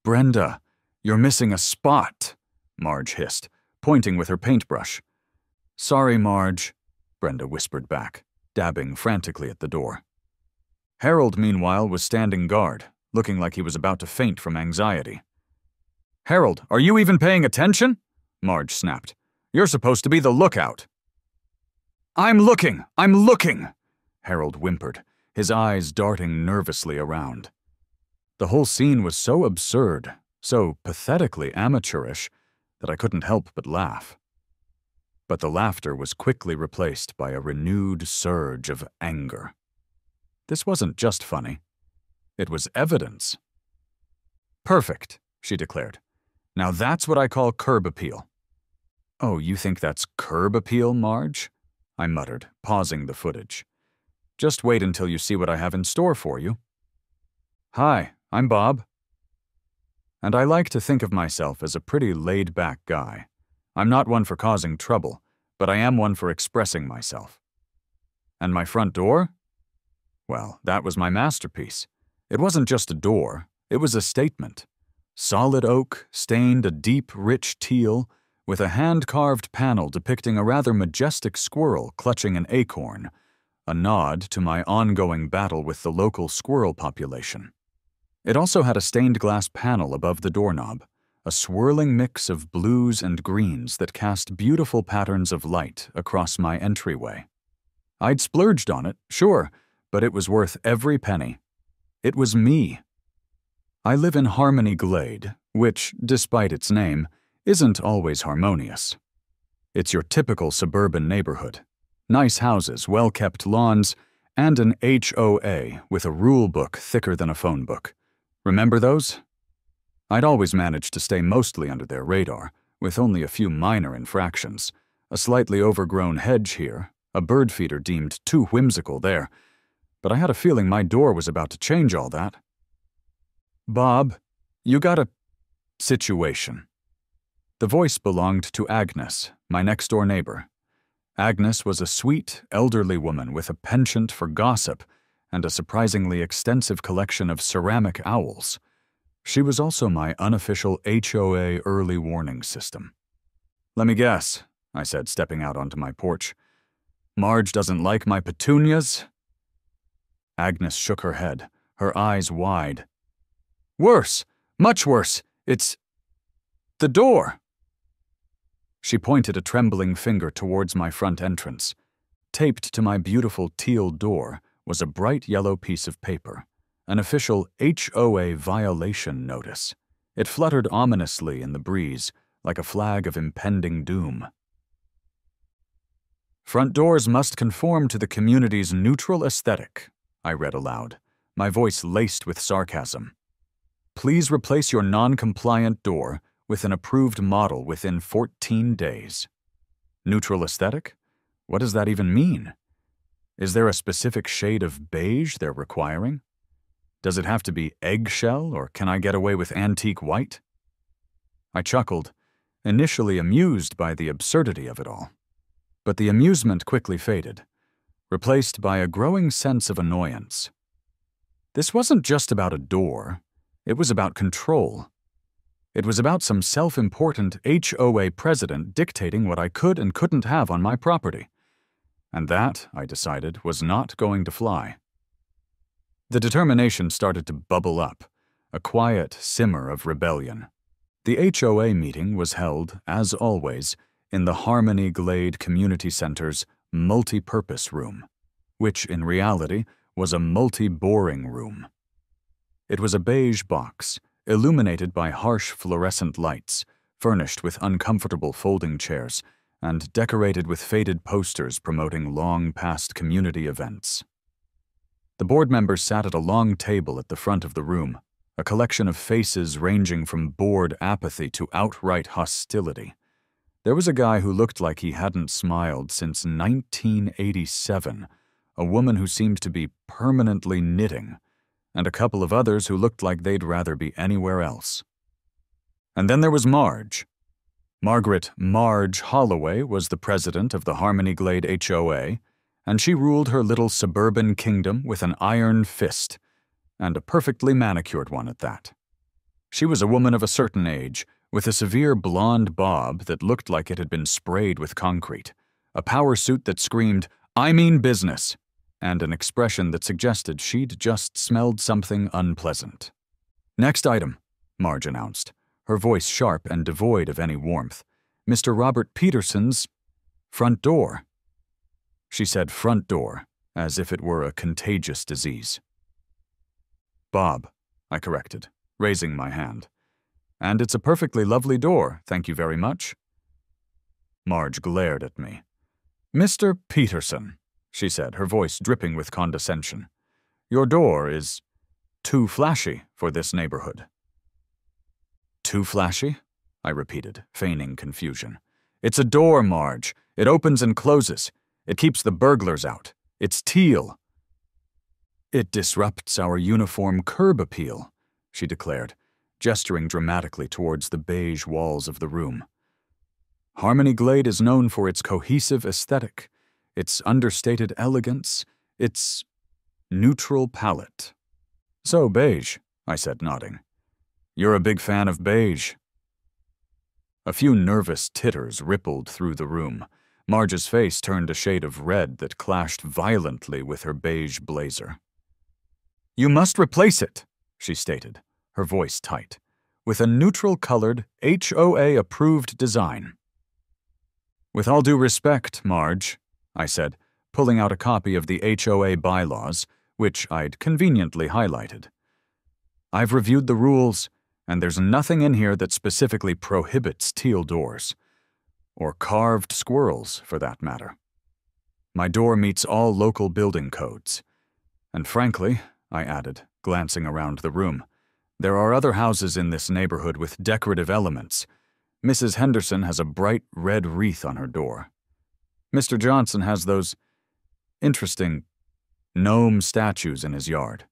Brenda, you're missing a spot, Marge hissed, pointing with her paintbrush. Sorry, Marge, Brenda whispered back, dabbing frantically at the door. Harold, meanwhile, was standing guard, looking like he was about to faint from anxiety. Harold, are you even paying attention? Marge snapped. You're supposed to be the lookout. I'm looking! Harold whimpered, his eyes darting nervously around. The whole scene was so absurd, so pathetically amateurish, that I couldn't help but laugh. But the laughter was quickly replaced by a renewed surge of anger. This wasn't just funny. It was evidence. Perfect, she declared. Now that's what I call curb appeal. Oh, you think that's curb appeal, Marge? I muttered, pausing the footage. Just wait until you see what I have in store for you. Hi, I'm Bob. And I like to think of myself as a pretty laid-back guy. I'm not one for causing trouble, but I am one for expressing myself. And my front door? Well, that was my masterpiece. It wasn't just a door, it was a statement. Solid oak, stained a deep, rich teal, with a hand-carved panel depicting a rather majestic squirrel clutching an acorn, a nod to my ongoing battle with the local squirrel population. It also had a stained glass panel above the doorknob, a swirling mix of blues and greens that cast beautiful patterns of light across my entryway. I'd splurged on it, sure, but it was worth every penny. It was me. I live in Harmony Glade, which, despite its name, isn't always harmonious. It's your typical suburban neighborhood. Nice houses, well-kept lawns, and an HOA with a rule book thicker than a phone book. Remember those? I'd always managed to stay mostly under their radar, with only a few minor infractions. A slightly overgrown hedge here, a bird feeder deemed too whimsical there, but I had a feeling my door was about to change all that. Bob, you got a situation. The voice belonged to Agnes, my next-door neighbor. Agnes was a sweet, elderly woman with a penchant for gossip and a surprisingly extensive collection of ceramic owls. She was also my unofficial HOA early warning system. Let me guess, I said, stepping out onto my porch. Marge doesn't like my petunias? Agnes shook her head, her eyes wide. Worse, much worse, it's the door. She pointed a trembling finger towards my front entrance. Taped to my beautiful teal door was a bright yellow piece of paper, an official HOA violation notice. It fluttered ominously in the breeze, like a flag of impending doom. Front doors must conform to the community's neutral aesthetic, I read aloud, my voice laced with sarcasm. Please replace your non-compliant door with an approved model within 14 days. Neutral aesthetic? What does that even mean? Is there a specific shade of beige they're requiring? Does it have to be eggshell, or can I get away with antique white? I chuckled, initially amused by the absurdity of it all. But the amusement quickly faded, replaced by a growing sense of annoyance. This wasn't just about a door. It was about control. It was about some self-important HOA president dictating what I could and couldn't have on my property. And that, I decided, was not going to fly. The determination started to bubble up, a quiet simmer of rebellion. The HOA meeting was held, as always, in the Harmony Glade Community Center's multi-purpose room, which in reality was a multi-boring room. It was a beige box, illuminated by harsh fluorescent lights, furnished with uncomfortable folding chairs, and decorated with faded posters promoting long-past community events. The board members sat at a long table at the front of the room, a collection of faces ranging from bored apathy to outright hostility. There was a guy who looked like he hadn't smiled since 1987, a woman who seemed to be permanently knitting, and a couple of others who looked like they'd rather be anywhere else. And then there was Marge. Margaret Marge Holloway was the president of the Harmony Glade HOA, and she ruled her little suburban kingdom with an iron fist, and a perfectly manicured one at that. She was a woman of a certain age, with a severe blonde bob that looked like it had been sprayed with concrete, a power suit that screamed, "I mean business," and an expression that suggested she'd just smelled something unpleasant. "Next item," Marge announced, her voice sharp and devoid of any warmth. "Mr. Robert Peterson's front door." She said front door, as if it were a contagious disease. "Bob," I corrected, raising my hand. "And it's a perfectly lovely door, thank you very much." Marge glared at me. "Mr. Peterson," she said, her voice dripping with condescension, "your door is too flashy for this neighborhood." "Too flashy?" I repeated, feigning confusion. "It's a door, Marge. It opens and closes. It keeps the burglars out. It's teal." "It disrupts our uniform curb appeal," she declared, gesturing dramatically towards the beige walls of the room. "Harmony Glade is known for its cohesive aesthetic, its understated elegance, its neutral palette." "So beige," I said, nodding. "You're a big fan of beige." A few nervous titters rippled through the room. Marge's face turned a shade of red that clashed violently with her beige blazer. "You must replace it," she stated, her voice tight, "with a neutral-colored, HOA-approved design." "With all due respect, Marge," I said, pulling out a copy of the HOA bylaws, which I'd conveniently highlighted. "I've reviewed the rules, and there's nothing in here that specifically prohibits teal doors. Or carved squirrels, for that matter. My door meets all local building codes. And frankly," I added, glancing around the room, "there are other houses in this neighborhood with decorative elements. Mrs. Henderson has a bright red wreath on her door. Mr. Johnson has those interesting gnome statues in his yard."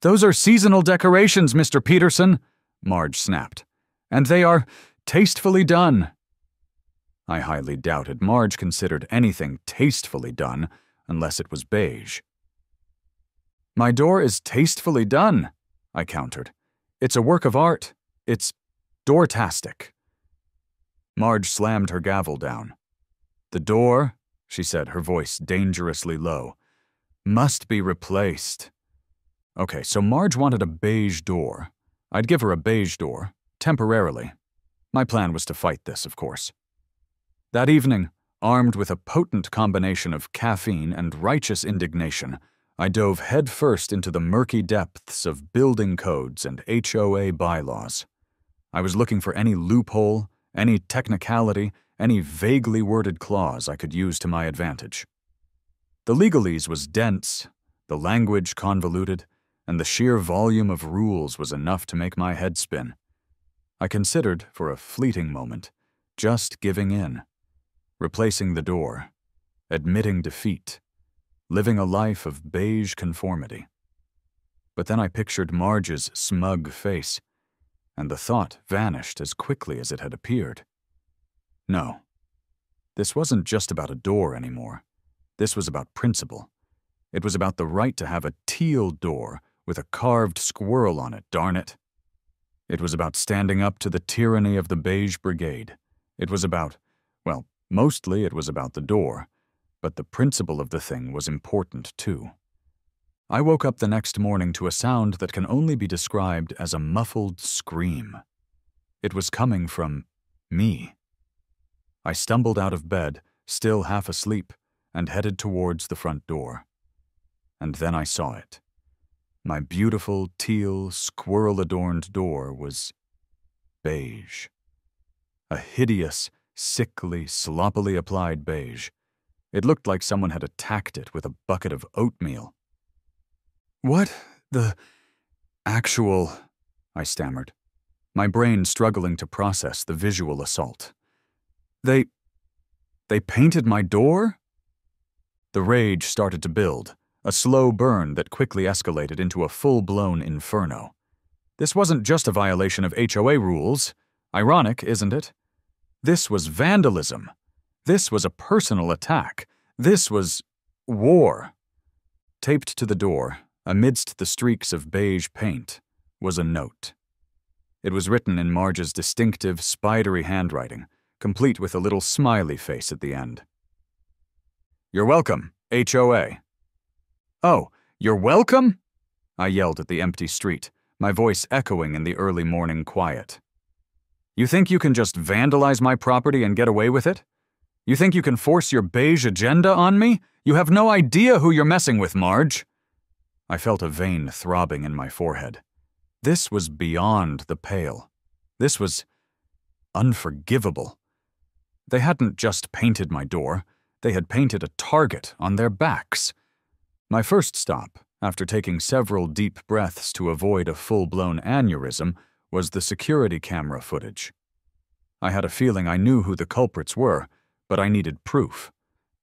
"Those are seasonal decorations, Mr. Peterson," Marge snapped. "And they are tastefully done." I highly doubted Marge considered anything tastefully done unless it was beige. "My door is tastefully done," I countered. "It's a work of art. It's doortastic." Marge slammed her gavel down. "The door," she said, her voice dangerously low, "must be replaced." Okay, so Marge wanted a beige door. I'd give her a beige door, temporarily. My plan was to fight this, of course. That evening, armed with a potent combination of caffeine and righteous indignation, I dove headfirst into the murky depths of building codes and HOA bylaws. I was looking for any loophole, any technicality, any vaguely worded clause I could use to my advantage. The legalese was dense, the language convoluted, and the sheer volume of rules was enough to make my head spin. I considered, for a fleeting moment, just giving in, replacing the door, admitting defeat, living a life of beige conformity. But then I pictured Marge's smug face, and the thought vanished as quickly as it had appeared. No, this wasn't just about a door anymore. This was about principle. It was about the right to have a teal door with a carved squirrel on it, darn it. It was about standing up to the tyranny of the Beige Brigade. It was about, well, mostly it was about the door, but the principle of the thing was important too. I woke up the next morning to a sound that can only be described as a muffled scream. It was coming from me. I stumbled out of bed, still half asleep, and headed towards the front door. And then I saw it. My beautiful, teal, squirrel-adorned door was beige. A hideous, sickly, sloppily applied beige. It looked like someone had attacked it with a bucket of oatmeal. "What the actual—" I stammered, my brain struggling to process the visual assault. They painted my door?" The rage started to build, a slow burn that quickly escalated into a full-blown inferno. This wasn't just a violation of HOA rules. Ironic, isn't it? This was vandalism. This was a personal attack. This was war. Taped to the door, amidst the streaks of beige paint, was a note. It was written in Marge's distinctive, spidery handwriting, complete with a little smiley face at the end. "You're welcome, HOA." "Oh, you're welcome?" I yelled at the empty street, my voice echoing in the early morning quiet. "You think you can just vandalize my property and get away with it? You think you can force your beige agenda on me? You have no idea who you're messing with, Marge." I felt a vein throbbing in my forehead. This was beyond the pale. This was unforgivable. They hadn't just painted my door, they had painted a target on their backs. My first stop, after taking several deep breaths to avoid a full-blown aneurysm, was the security camera footage. I had a feeling I knew who the culprits were, but I needed proof.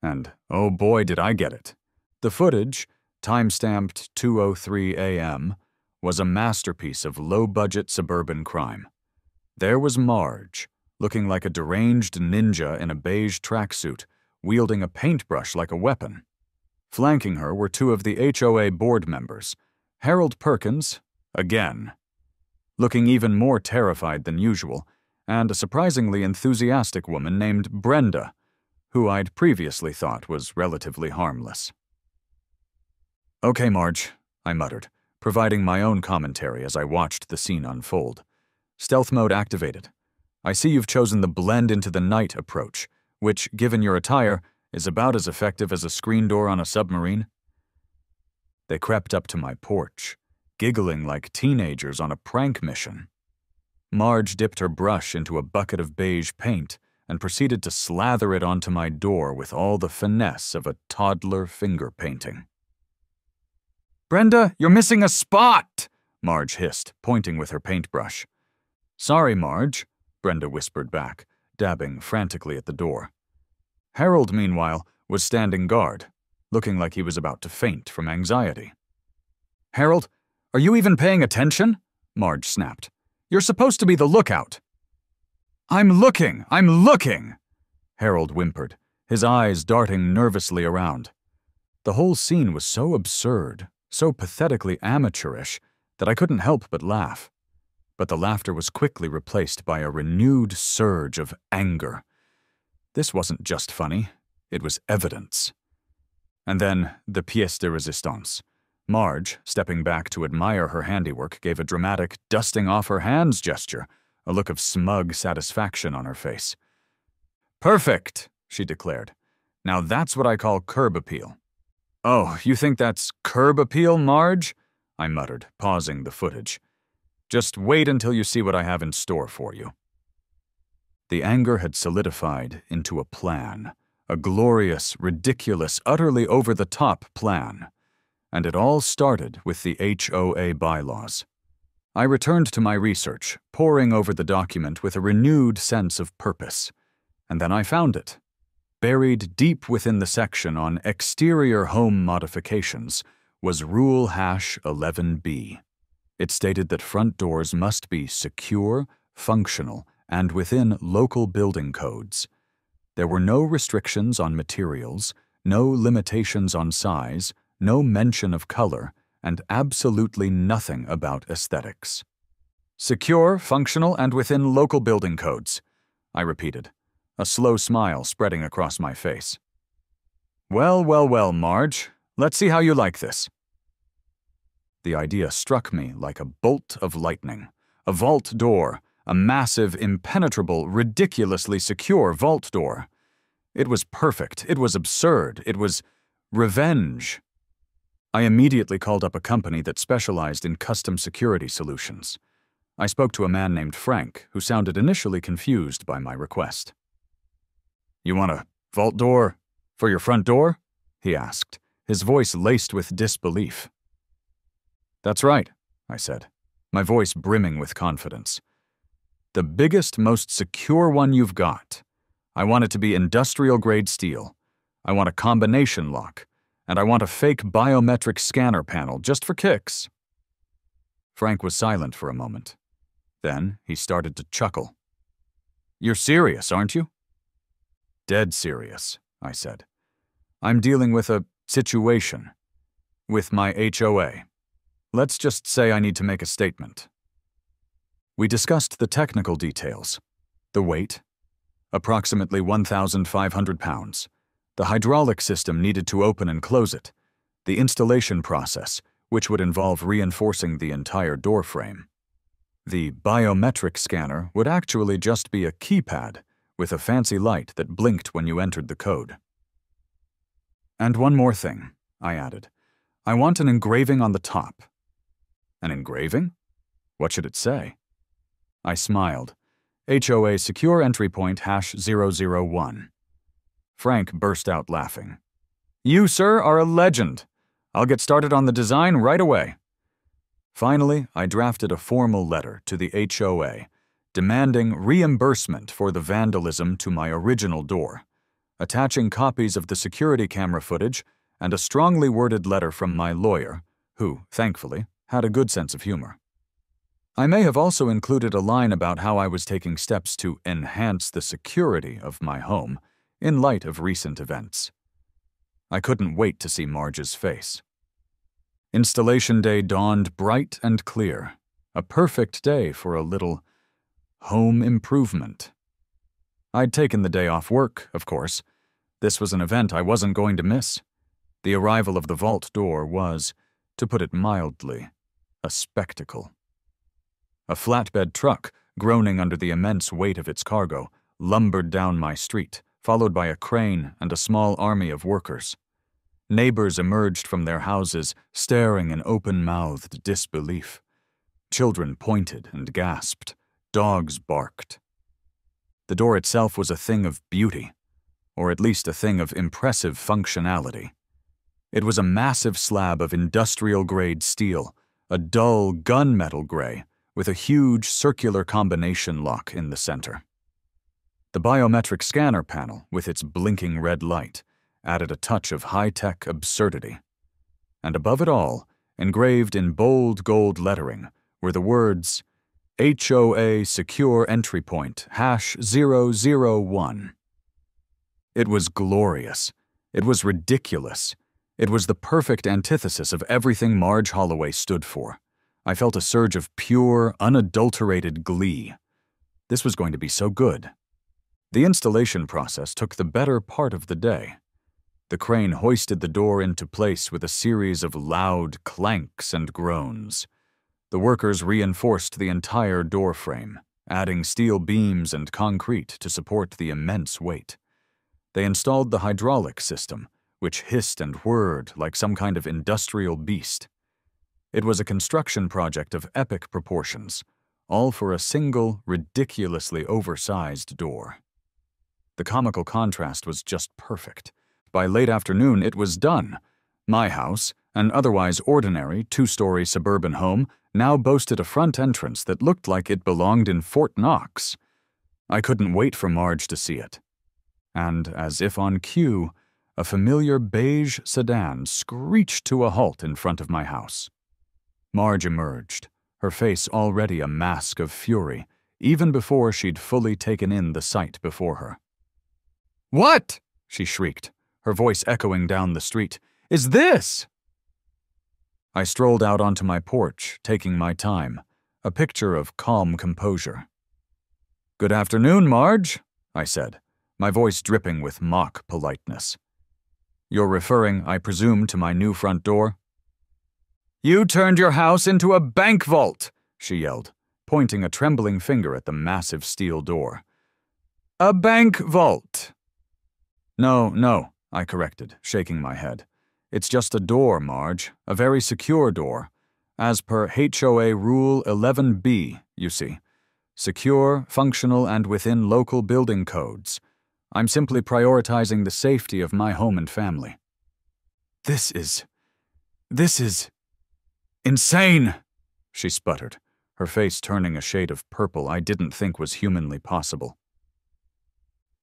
And oh boy did I get it. The footage, time-stamped 2:03 a.m., was a masterpiece of low-budget suburban crime. There was Marge, looking like a deranged ninja in a beige tracksuit, wielding a paintbrush like a weapon. Flanking her were two of the HOA board members, Harold Perkins, again, looking even more terrified than usual, and a surprisingly enthusiastic woman named Brenda, who I'd previously thought was relatively harmless. "Okay, Marge," I muttered, providing my own commentary as I watched the scene unfold. "Stealth mode activated. I see you've chosen the blend-into-the-night approach, which, given your attire, is about as effective as a screen door on a submarine." They crept up to my porch, giggling like teenagers on a prank mission. Marge dipped her brush into a bucket of beige paint and proceeded to slather it onto my door with all the finesse of a toddler finger painting. "Brenda, you're missing a spot!" Marge hissed, pointing with her paintbrush. "Sorry, Marge," Brenda whispered back, dabbing frantically at the door. Harold, meanwhile, was standing guard, looking like he was about to faint from anxiety. "Harold, are you even paying attention?" Marge snapped. "You're supposed to be the lookout." I'm looking! Harold whimpered, his eyes darting nervously around. The whole scene was so absurd, so pathetically amateurish, that I couldn't help but laugh. But the laughter was quickly replaced by a renewed surge of anger. This wasn't just funny, it was evidence. And then, the pièce de résistance. Marge, stepping back to admire her handiwork, gave a dramatic dusting-off-her-hands gesture, a look of smug satisfaction on her face. "Perfect," she declared. "Now that's what I call curb appeal." "Oh, you think that's curb appeal, Marge?" I muttered, pausing the footage. "Just wait until you see what I have in store for you." The anger had solidified into a plan, a glorious, ridiculous, utterly over-the-top plan. And it all started with the HOA bylaws. I returned to my research, poring over the document with a renewed sense of purpose. And then I found it. Buried deep within the section on exterior home modifications was Rule #11B. It stated that front doors must be secure, functional, and within local building codes. There were no restrictions on materials, no limitations on size, no mention of color, and absolutely nothing about aesthetics. "Secure, functional, and within local building codes," I repeated, a slow smile spreading across my face. Well, Marge, let's see how you like this." The idea struck me like a bolt of lightning. A vault door, a massive, impenetrable, ridiculously secure vault door. It was perfect, it was absurd, it was revenge. I immediately called up a company that specialized in custom security solutions. I spoke to a man named Frank, who sounded initially confused by my request. "You want a vault door for your front door?" he asked, his voice laced with disbelief. "That's right," I said, my voice brimming with confidence. "The biggest, most secure one you've got. I want it to be industrial-grade steel. I want a combination lock. And I want a fake biometric scanner panel just for kicks." Frank was silent for a moment. Then he started to chuckle. "You're serious, aren't you?" "Dead serious," I said. "I'm dealing with a situation. With my HOA. Let's just say I need to make a statement. We discussed the technical details. The weight, approximately 1,500 pounds. The hydraulic system needed to open and close it. The installation process, which would involve reinforcing the entire door frame. The biometric scanner would actually just be a keypad with a fancy light that blinked when you entered the code. And one more thing, I added. I want an engraving on the top. An engraving? What should it say? I smiled. HOA Secure Entry Point #001. Frank burst out laughing. You, sir, are a legend. I'll get started on the design right away. Finally, I drafted a formal letter to the HOA, demanding reimbursement for the vandalism to my original door, attaching copies of the security camera footage and a strongly worded letter from my lawyer, who, thankfully, had a good sense of humor. I may have also included a line about how I was taking steps to enhance the security of my home in light of recent events. I couldn't wait to see Marge's face. Installation day dawned bright and clear, a perfect day for a little home improvement. I'd taken the day off work, of course. This was an event I wasn't going to miss. The arrival of the vault door was, to put it mildly, a spectacle. A flatbed truck, groaning under the immense weight of its cargo, lumbered down my street, followed by a crane and a small army of workers. Neighbors emerged from their houses, staring in open-mouthed disbelief. Children pointed and gasped. Dogs barked. The door itself was a thing of beauty, or at least a thing of impressive functionality. It was a massive slab of industrial-grade steel, a dull gunmetal gray, with a huge circular combination lock in the center. The biometric scanner panel, with its blinking red light, added a touch of high-tech absurdity. And above it all, engraved in bold gold lettering, were the words, HOA Secure Entry Point #001. It was glorious. It was ridiculous. It was the perfect antithesis of everything Marge Holloway stood for. I felt a surge of pure, unadulterated glee. This was going to be so good. The installation process took the better part of the day. The crane hoisted the door into place with a series of loud clanks and groans. The workers reinforced the entire door frame, adding steel beams and concrete to support the immense weight. They installed the hydraulic system, which hissed and whirred like some kind of industrial beast. It was a construction project of epic proportions, all for a single, ridiculously oversized door. The comical contrast was just perfect. By late afternoon, it was done. My house, an otherwise ordinary two-story suburban home, now boasted a front entrance that looked like it belonged in Fort Knox. I couldn't wait for Marge to see it. And, as if on cue, a familiar beige sedan screeched to a halt in front of my house. Marge emerged, her face already a mask of fury, even before she'd fully taken in the sight before her. "What?" she shrieked, her voice echoing down the street. "Is this?" I strolled out onto my porch, taking my time, a picture of calm composure. "Good afternoon, Marge," I said, my voice dripping with mock politeness. "You're referring, I presume, to my new front door?" "You turned your house into a bank vault," she yelled, pointing a trembling finger at the massive steel door. "A bank vault." No, I corrected, shaking my head. "It's just a door, Marge, a very secure door, as per HOA Rule 11B, you see. Secure, functional, and within local building codes. I'm simply prioritizing the safety of my home and family." This is insane, she sputtered, her face turning a shade of purple I didn't think was humanly possible.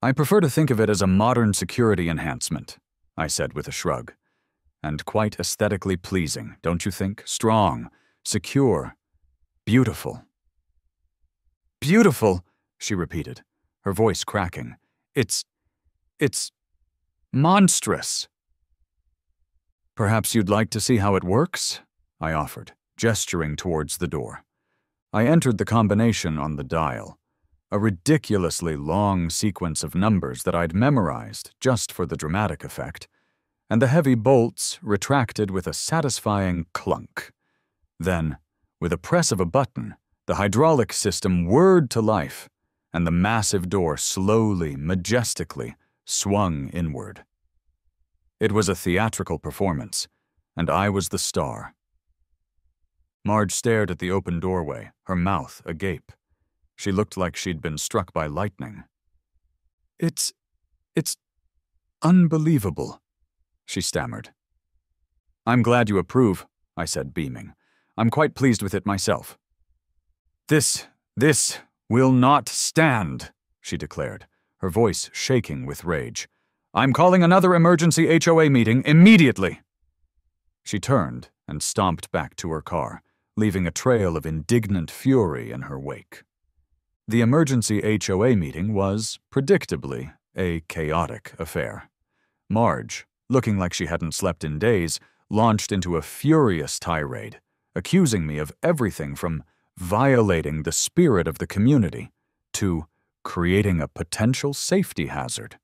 "I prefer to think of it as a modern security enhancement," I said with a shrug. "And quite aesthetically pleasing, don't you think? Strong, secure, beautiful." "Beautiful," she repeated, her voice cracking. It's monstrous." "Perhaps you'd like to see how it works?" I offered, gesturing towards the door. I entered the combination on the dial, a ridiculously long sequence of numbers that I'd memorized just for the dramatic effect, and the heavy bolts retracted with a satisfying clunk. Then, with a press of a button, the hydraulic system whirred to life, and the massive door slowly, majestically swung inward. It was a theatrical performance, and I was the star. Marge stared at the open doorway, her mouth agape. She looked like she'd been struck by lightning. It's unbelievable," she stammered. "I'm glad you approve," I said, beaming. "I'm quite pleased with it myself." This will not stand," she declared, her voice shaking with rage. "I'm calling another emergency HOA meeting immediately." She turned and stomped back to her car, leaving a trail of indignant fury in her wake. The emergency HOA meeting was, predictably, a chaotic affair. Marge, looking like she hadn't slept in days, launched into a furious tirade, accusing me of everything from violating the spirit of the community to creating a potential safety hazard.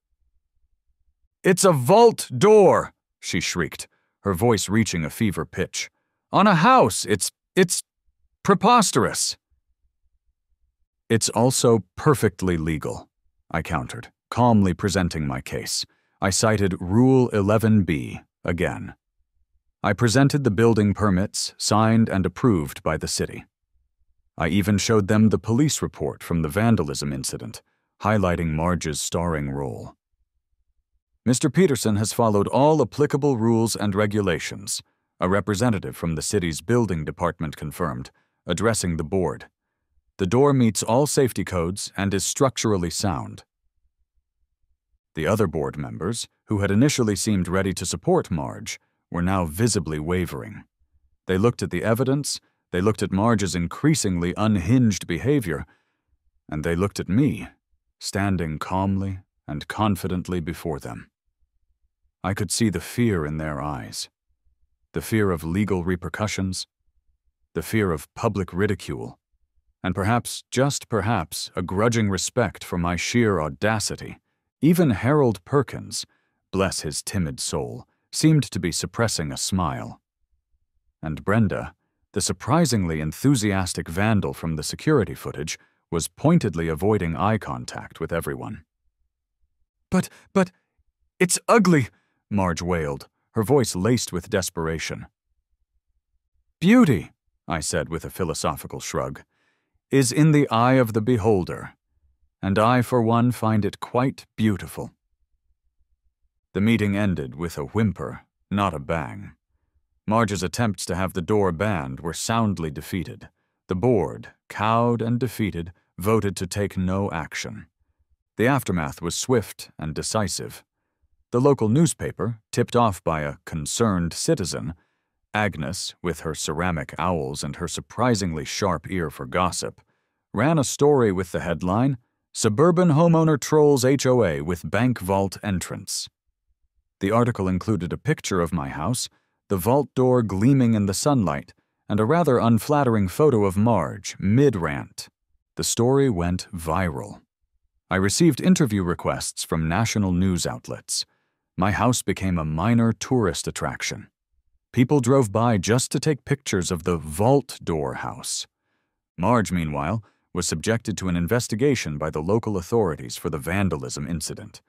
"It's a vault door!" she shrieked, her voice reaching a fever pitch. "On a house! It's preposterous!" "It's also perfectly legal," I countered, calmly presenting my case. I cited Rule 11B again. I presented the building permits signed and approved by the city. I even showed them the police report from the vandalism incident, highlighting Marge's starring role. "Mr. Peterson has followed all applicable rules and regulations," a representative from the city's building department confirmed, addressing the board. "The door meets all safety codes and is structurally sound." The other board members, who had initially seemed ready to support Marge, were now visibly wavering. They looked at the evidence, they looked at Marge's increasingly unhinged behavior, and they looked at me, standing calmly and confidently before them. I could see the fear in their eyes, the fear of legal repercussions, the fear of public ridicule, and perhaps, just perhaps, a grudging respect for my sheer audacity. Even Harold Perkins, bless his timid soul, seemed to be suppressing a smile. And Brenda, the surprisingly enthusiastic vandal from the security footage, was pointedly avoiding eye contact with everyone. But, it's ugly," Marge wailed, her voice laced with desperation. "Beauty," I said with a philosophical shrug, "is in the eye of the beholder, and I, for one, find it quite beautiful." The meeting ended with a whimper, not a bang. Marge's attempts to have the door banned were soundly defeated. The board, cowed and defeated, voted to take no action. The aftermath was swift and decisive. The local newspaper, tipped off by a concerned citizen, Agnes, with her ceramic owls and her surprisingly sharp ear for gossip, ran a story with the headline, "Suburban Homeowner Trolls HOA with Bank Vault Entrance." The article included a picture of my house, the vault door gleaming in the sunlight, and a rather unflattering photo of Marge, mid-rant. The story went viral. I received interview requests from national news outlets. My house became a minor tourist attraction. People drove by just to take pictures of the vault door house. Marge, meanwhile, was subjected to an investigation by the local authorities for the vandalism incident.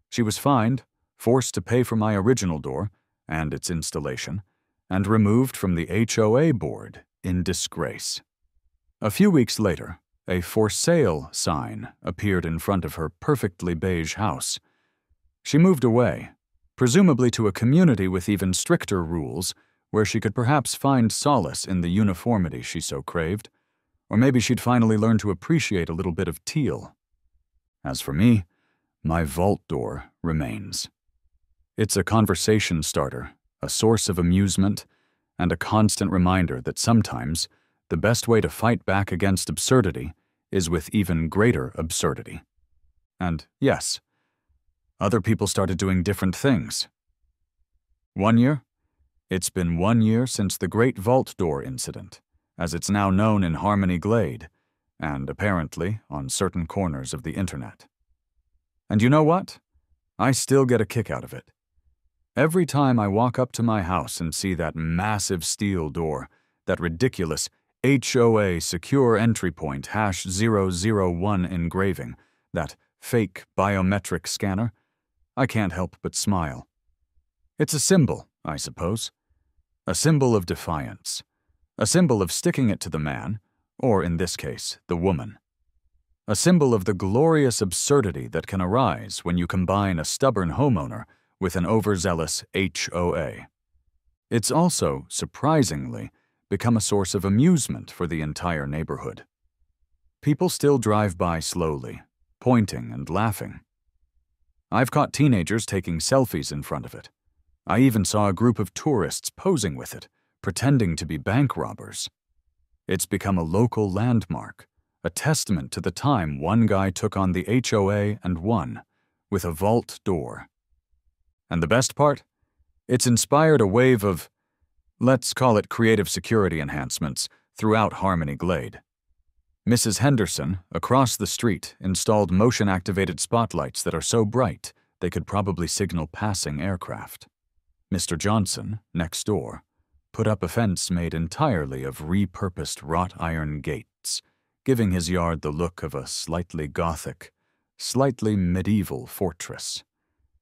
She was fined, forced to pay for my original door and its installation, and removed from the HOA board in disgrace. A few weeks later, a "for sale" sign appeared in front of her perfectly beige house. She moved away, presumably to a community with even stricter rules, where she could perhaps find solace in the uniformity she so craved, or maybe she'd finally learn to appreciate a little bit of teal. As for me, my vault door remains. It's a conversation starter, a source of amusement, and a constant reminder that sometimes the best way to fight back against absurdity is with even greater absurdity. And yes, other people started doing different things. One year, It's been 1 year since the Great Vault Door incident, as it's now known in Harmony Glade, and apparently on certain corners of the internet. And you know what? I still get a kick out of it. Every time I walk up to my house and see that massive steel door, that ridiculous HOA secure entry point #001 engraving, that fake biometric scanner, I can't help but smile. It's a symbol, I suppose. A symbol of defiance. A symbol of sticking it to the man, or in this case, the woman. A symbol of the glorious absurdity that can arise when you combine a stubborn homeowner with an overzealous HOA. It's also, surprisingly, become a source of amusement for the entire neighborhood. People still drive by slowly, pointing and laughing. I've caught teenagers taking selfies in front of it. I even saw a group of tourists posing with it, pretending to be bank robbers. It's become a local landmark, a testament to the time one guy took on the HOA and won, with a vault door. And the best part? It's inspired a wave of, let's call it creative security enhancements, throughout Harmony Glade. Mrs. Henderson, across the street, installed motion-activated spotlights that are so bright they could probably signal passing aircraft. Mr. Johnson, next door, put up a fence made entirely of repurposed wrought iron gates, giving his yard the look of a slightly Gothic, slightly medieval fortress.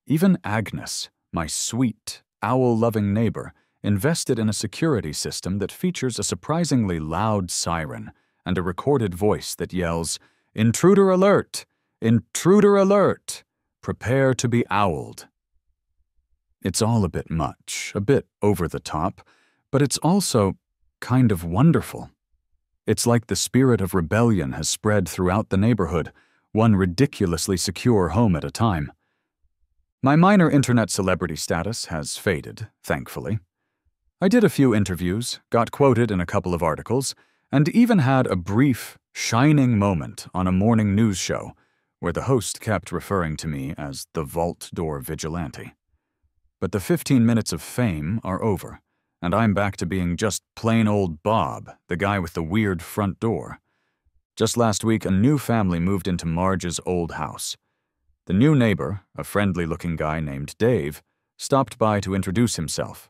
Even Agnes, my sweet, owl-loving neighbor, invested in a security system that features a surprisingly loud siren and a recorded voice that yells, "Intruder alert! Intruder alert! Prepare to be owled." It's all a bit much, a bit over the top, but it's also kind of wonderful. It's like the spirit of rebellion has spread throughout the neighborhood, one ridiculously secure home at a time. My minor internet celebrity status has faded, thankfully. I did a few interviews, got quoted in a couple of articles, and even had a brief, shining moment on a morning news show where the host kept referring to me as the Vault Door Vigilante. But the 15 minutes of fame are over, and I'm back to being just plain old Bob, the guy with the weird front door. Just last week, a new family moved into Marge's old house. The new neighbor, a friendly-looking guy named Dave, stopped by to introduce himself.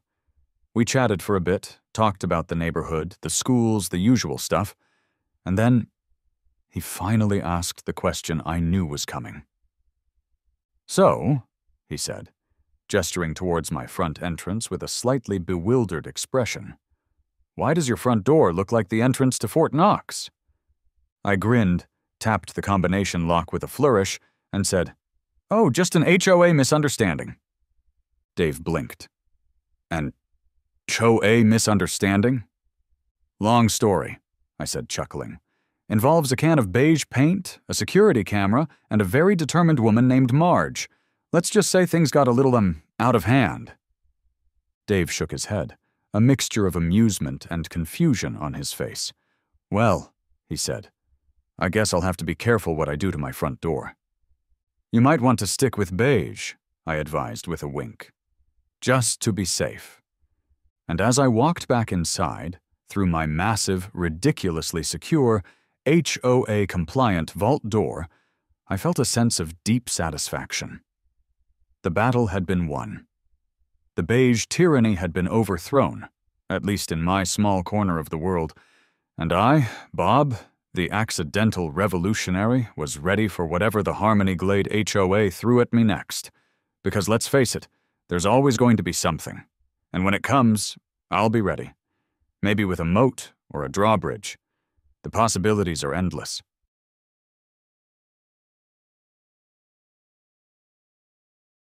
We chatted for a bit, talked about the neighborhood, the schools, the usual stuff, and then he finally asked the question I knew was coming. "So," he said, gesturing towards my front entrance with a slightly bewildered expression, "why does your front door look like the entrance to Fort Knox?" I grinned, tapped the combination lock with a flourish, and said, "Oh, just an HOA misunderstanding." Dave blinked. "An HOA misunderstanding?" "Long story," I said, chuckling. "Involves a can of beige paint, a security camera, and a very determined woman named Marge. Let's just say things got a little, out of hand." Dave shook his head, a mixture of amusement and confusion on his face. "Well," he said, "I guess I'll have to be careful what I do to my front door." "You might want to stick with beige," I advised with a wink. "Just to be safe." And as I walked back inside, through my massive, ridiculously secure, HOA-compliant vault door, I felt a sense of deep satisfaction. The battle had been won. The beige tyranny had been overthrown, at least in my small corner of the world, and I, Bob, the accidental revolutionary, was ready for whatever the Harmony Glade HOA threw at me next. Because let's face it, there's always going to be something. And when it comes, I'll be ready. Maybe with a moat or a drawbridge. The possibilities are endless.